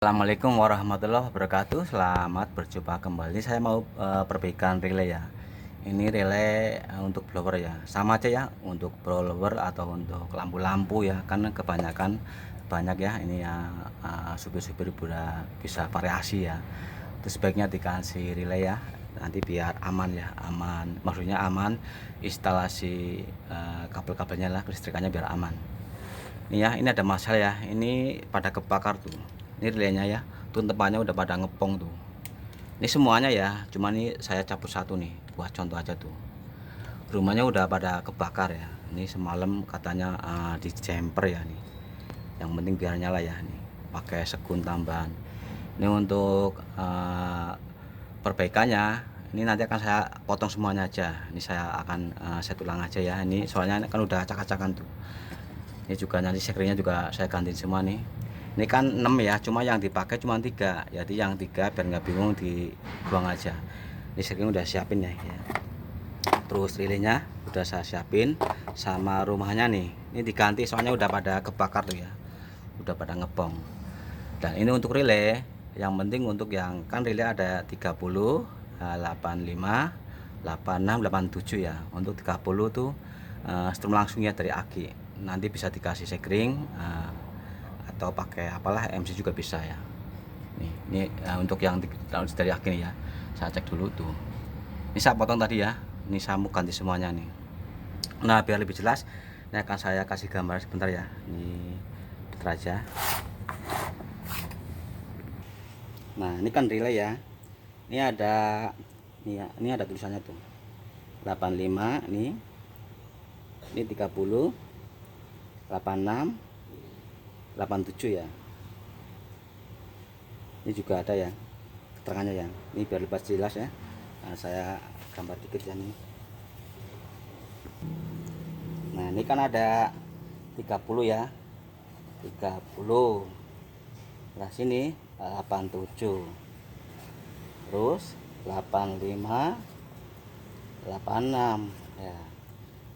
Assalamualaikum warahmatullahi wabarakatuh. Selamat berjumpa kembali. Saya mau perbaikan relay ya. Ini relay untuk blower ya. Sama aja ya untuk blower atau untuk lampu-lampu ya. Kan kebanyakan banyak ya ini ya, supir-supir bisa variasi ya. Terus sebaiknya dikasih relay ya. Nanti biar aman ya, aman. Maksudnya aman instalasi kabel-kabelnya lah, kelistrikannya biar aman. Ini ya, ini ada masalah ya. Ini pada kebakar tuh. Ini relaynya ya, tuh tempatnya udah pada ngepong tuh. Ini semuanya ya, cuma ini saya cabut satu nih buat contoh aja tuh. Rumahnya udah pada kebakar ya. Ini semalam katanya di jumper ya nih. Yang penting biar nyala ya nih, pakai sekun tambahan. Ini untuk perbaikannya, ini nanti akan saya potong semuanya aja. Ini saya akan saya tulang aja ya. Ini soalnya kan udah acak-acakan tuh. Ini juga nanti sekringnya juga saya gantiin semua nih. Ini kan 6 ya, cuma yang dipakai cuma 3. Jadi yang 3 biar nggak bingung dibuang aja. Ini sekring udah siapin ya. Terus relaynya udah saya siapin, sama rumahnya nih. Ini diganti soalnya udah pada kebakar tuh ya. Udah pada ngebong. Dan ini untuk relay, yang penting untuk yang kan relay ada 30, 85, 86, 87 ya. Untuk 30 tuh strum langsung ya dari aki. Nanti bisa dikasih sekring atau pakai apalah MC juga bisa ya. Ini untuk yang dari aki nih ya. Saya cek dulu tuh. Ini saya potong tadi ya. Ini saya mau ganti semuanya nih. Nah, biar lebih jelas, ini akan saya kasih gambar sebentar ya. Ini putar aja. Nah, ini kan relay ya. Ini ada nih ya, ini ada tulisannya tuh. 85 nih. Ini 30, 86, 87 ya. Ini juga ada ya keterangannya ya. Ini biar lebih jelas ya. Nah, saya gambar dikit ya nih. Nah, ini kan ada 30 ya. 30. Nah, sini 87. Terus 85, 86 ya.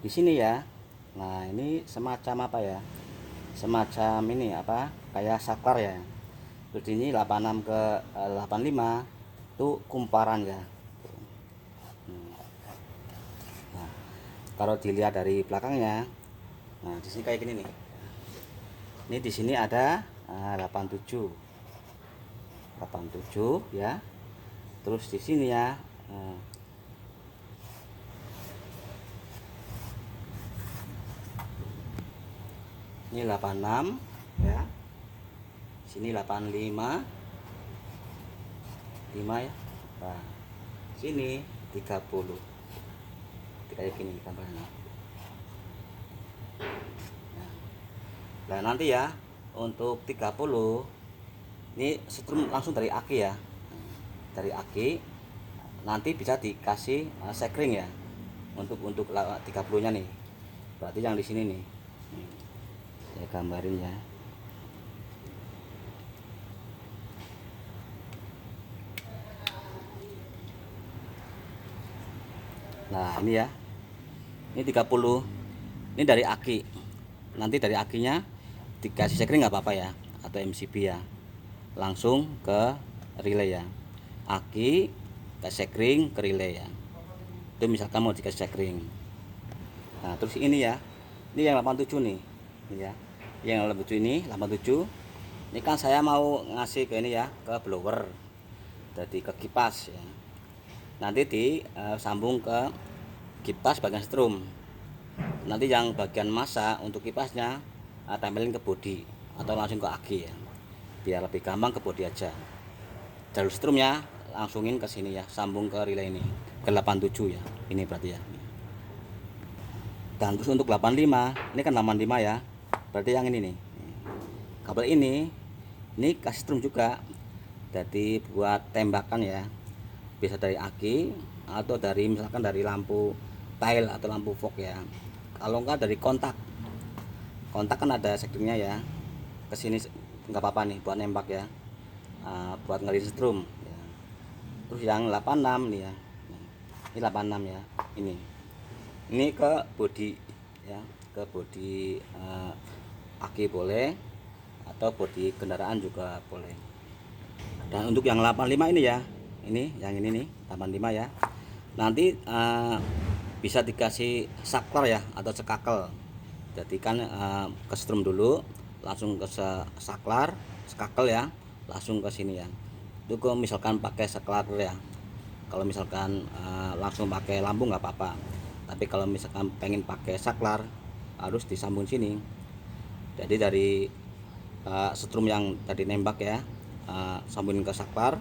Di sini ya. Nah, ini semacam apa ya? Semacam ini apa? Kayak saklar ya. Terus ini 86 ke 85 itu kumparan ya. Nah, kalau dilihat dari belakangnya, nah di sini kayak gini nih. Ini di sini ada 87. 87 ya. Terus di sini ya. Ini 86 ya. Sini 85. 5 ya. Nah, sini 30. Kayak gini gambarnya. Nah, nanti ya untuk 30 ini setrum langsung dari aki ya. Dari aki nanti bisa dikasih sekring ya. Untuk 30-nya nih. Berarti yang di sini nih. Saya gambarin ya. Nah, ini ya. Ini 30. Ini dari aki. Nanti dari akinya dikasih sekring nggak apa-apa ya, atau MCB ya. Langsung ke relay ya. Aki ke sekring ke relay ya. Itu misalkan mau dikasih sekring. Nah, terus ini ya. Ini yang 87 nih. Ini ya. Yang 87 ini 87. Ini kan saya mau ngasih ke ini ya, ke blower. Jadi ke kipas ya. Nanti disambung ke kipas bagian strum. Nanti yang bagian massa untuk kipasnya tempelin ke bodi atau langsung ke aki ya. Biar lebih gampang ke bodi aja. Jalur strumnya langsungin ke sini ya, sambung ke relay ini ke 87 ya. Ini berarti ya. Dan terus untuk 85, ini kan 85 ya. Berarti yang ini nih. Kabel ini kasih strum juga. Jadi buat tembakan ya. Bisa dari aki atau dari misalkan dari lampu tail atau lampu fog ya. Kalau enggak dari kontak. Kontak kan ada sekringnya ya. Kesini nggak apa-apa nih buat nembak ya. Buat ngelihat strum ya. Terus yang 86 nih ya. Ini 86 ya. Ini ke bodi ya, ke bodi aki boleh atau bodi kendaraan juga boleh. Dan untuk yang 85 ini ya, ini yang ini nih 85 ya, nanti bisa dikasih saklar ya atau cekakel. Jadi kan kesetrum dulu, langsung ke saklar, sekakel ya, langsung ke sini ya. Itu kalau misalkan pakai saklar ya, kalau misalkan langsung pakai lambung nggak apa-apa, tapi kalau misalkan pengen pakai saklar harus disambung sini. Jadi dari setrum yang tadi nembak ya, sambungin ke saklar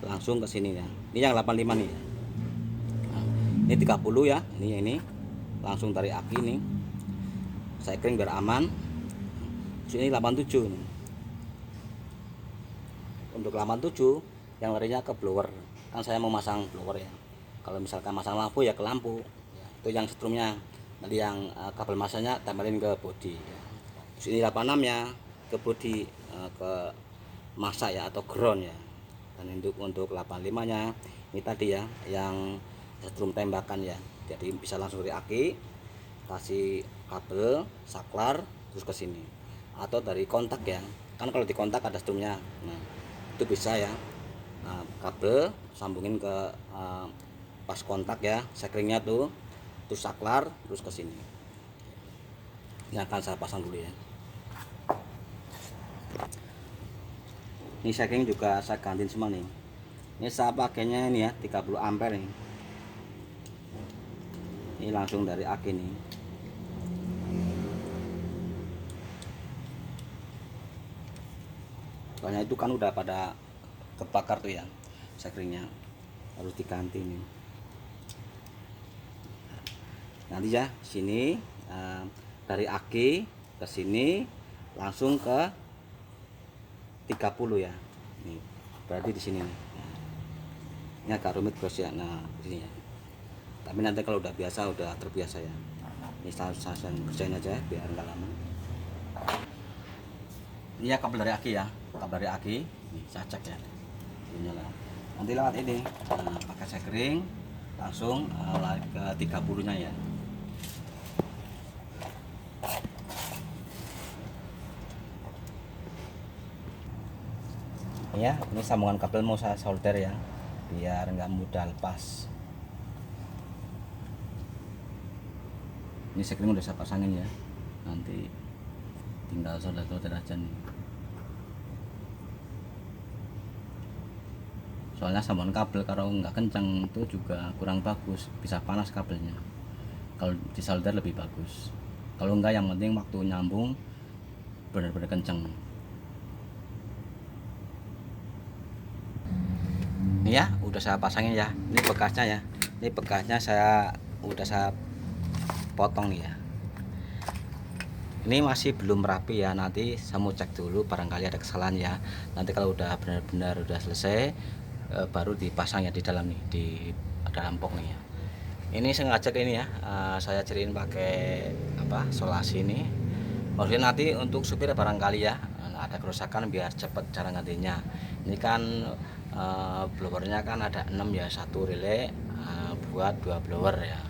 langsung ke sini ya. Ini yang 85 nih ya. Nah, ini 30 ya, ini langsung dari aki nih, saya kering biar aman. Terus ini 87 nih. Untuk 87 yang larinya ke blower, kan saya mau masang blower ya. Kalau misalkan masang lampu ya ke lampu ya. Itu yang setrumnya. Nanti yang kabel masanya tempelin ke bodi ya. Terus ini 86 ya ke bodi, ke masa ya atau ground ya. Dan untuk 85 nya ini tadi ya yang setrum tembakan ya, jadi bisa langsung dari aki, kasih kabel saklar terus ke sini, atau dari kontak ya, kan kalau di kontak ada setrumnya. Nah itu bisa ya, kabel sambungin ke pas kontak ya, sekringnya tuh, terus saklar terus ke sini. Ini akan saya pasang dulu ya. Ini sekring juga saya gantiin semua nih. Ini saya pakainya ini ya 30 ampere nih. Ini langsung dari aki nih. Soalnya itu kan udah pada kebakar tuh ya, sekringnya harus diganti nih. Nanti ya sini dari aki ke sini langsung ke 30 ya. Nih berarti di sini nih. Ini agak rumit bos ya. Nah di sini ya. Tapi nanti kalau udah biasa, udah terbiasa ya. Ini saya kerjain aja biar nggak lama. Ini ya kabel dari aki ya, kabel dari aki. Nih saya cek ya. Ini lah. Nanti lewat ini, pakai sekring langsung lari ke 30-nya ya. Ya, ini sambungan kabel mau saya solder ya, biar nggak mudah lepas. Ini sekring udah saya pasangin ya, nanti tinggal solder aja nih. Soalnya sambungan kabel kalau nggak kencang itu juga kurang bagus, bisa panas kabelnya. Kalau disolder lebih bagus. Kalau enggak, yang penting waktu nyambung benar-benar kencang. Ini ya udah saya pasangin ya, ini bekasnya ya, ini bekasnya udah saya potong nih ya. Ini masih belum rapi ya, nanti saya mau cek dulu barangkali ada kesalahan ya. Nanti kalau udah benar-benar udah selesai baru dipasang ya di dalam nih, di dalam box nih ya. Ini sengaja ini ya, saya cariin pakai solasi ini. Maksudnya nanti untuk supir barangkali ya ada kerusakan biar cepet cara gantinya. Ini kan blowernya kan ada 6 ya, satu relay buat 2 blower ya.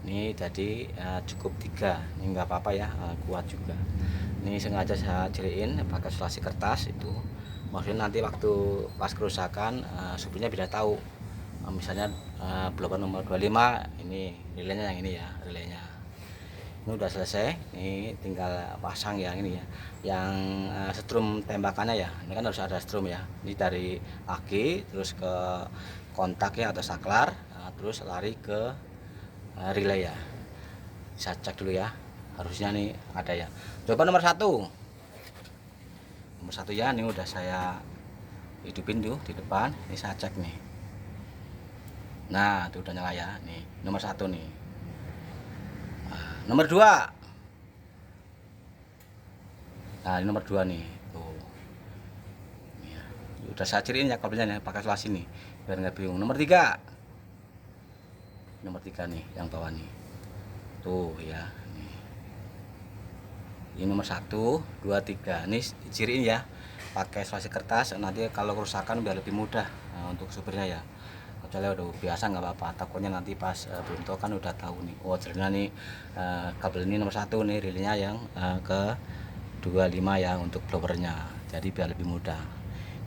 Ini jadi cukup 3, ini nggak apa-apa ya, kuat juga. Ini sengaja saya ciriin pakai selasi kertas itu, maksudnya nanti waktu pas kerusakan supirnya bisa tahu, misalnya blower nomor 25 ini relaynya yang ini ya, relaynya ini udah selesai. Ini tinggal pasang yang ini ya, yang setrum tembakannya ya. Ini kan harus ada setrum ya, ini dari aki terus ke kontak ya atau saklar, terus lari ke relay ya. Saya cek dulu ya, harusnya nih ada ya. Coba nomor 1 ya, ini udah saya hidupin tuh di depan. Ini saya cek nih, nah itu udah nyala ya. Nih nomor 1 nih. Nah, nomor 2, nah ini nomor 2 nih tuh ya. Udah saya ciriin ya kabelnya nih, pakai selasi nih biar nggak bingung. Nomor 3 nih yang bawah nih tuh ya. Ini nomor 1, 2, 3 ini ciriin ya pakai selasi kertas, nanti kalau kerusakan biar lebih mudah untuk supirnya ya. Kecuali udah biasa nggak apa-apa, takutnya nanti pas belum tahu kan udah tahu nih, oh ternyata nih kabel ini nomor 1 nih relaynya yang ke 25 ya untuk blowernya, jadi biar lebih mudah.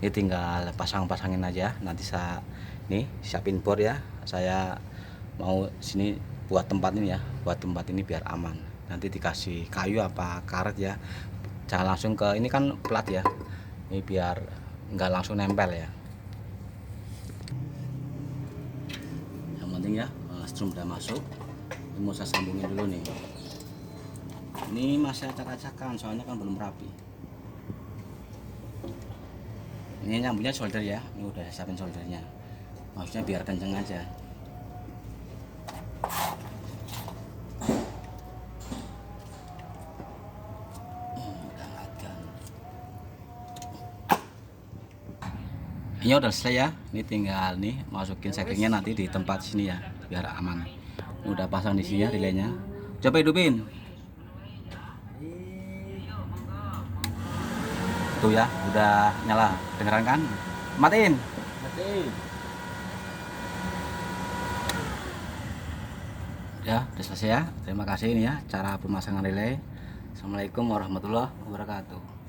Ini tinggal pasangin aja. Nanti saya nih siapin bor ya. Saya mau sini buat tempat ini ya, buat tempat ini biar aman. Nanti dikasih kayu apa karet ya, jangan langsung ke ini kan plat ya, ini biar nggak langsung nempel ya. Yang penting ya strum udah masuk. Ini mau saya sambungin dulu nih. Ini masih acak-acakan soalnya kan belum rapi. Ini nyambungnya solder ya, ini udah siapin soldernya, maksudnya biar kenceng aja. Ini udah selesai ya, ini tinggal nih masukin sekringnya nanti di tempat sini ya biar aman. Ini udah pasang di sini ya relaynya, coba hidupin tuh ya, udah nyala, dengeran kan? Matiin ya, udah selesai ya. Terima kasih ini ya cara pemasangan relay. Assalamualaikum warahmatullahi wabarakatuh.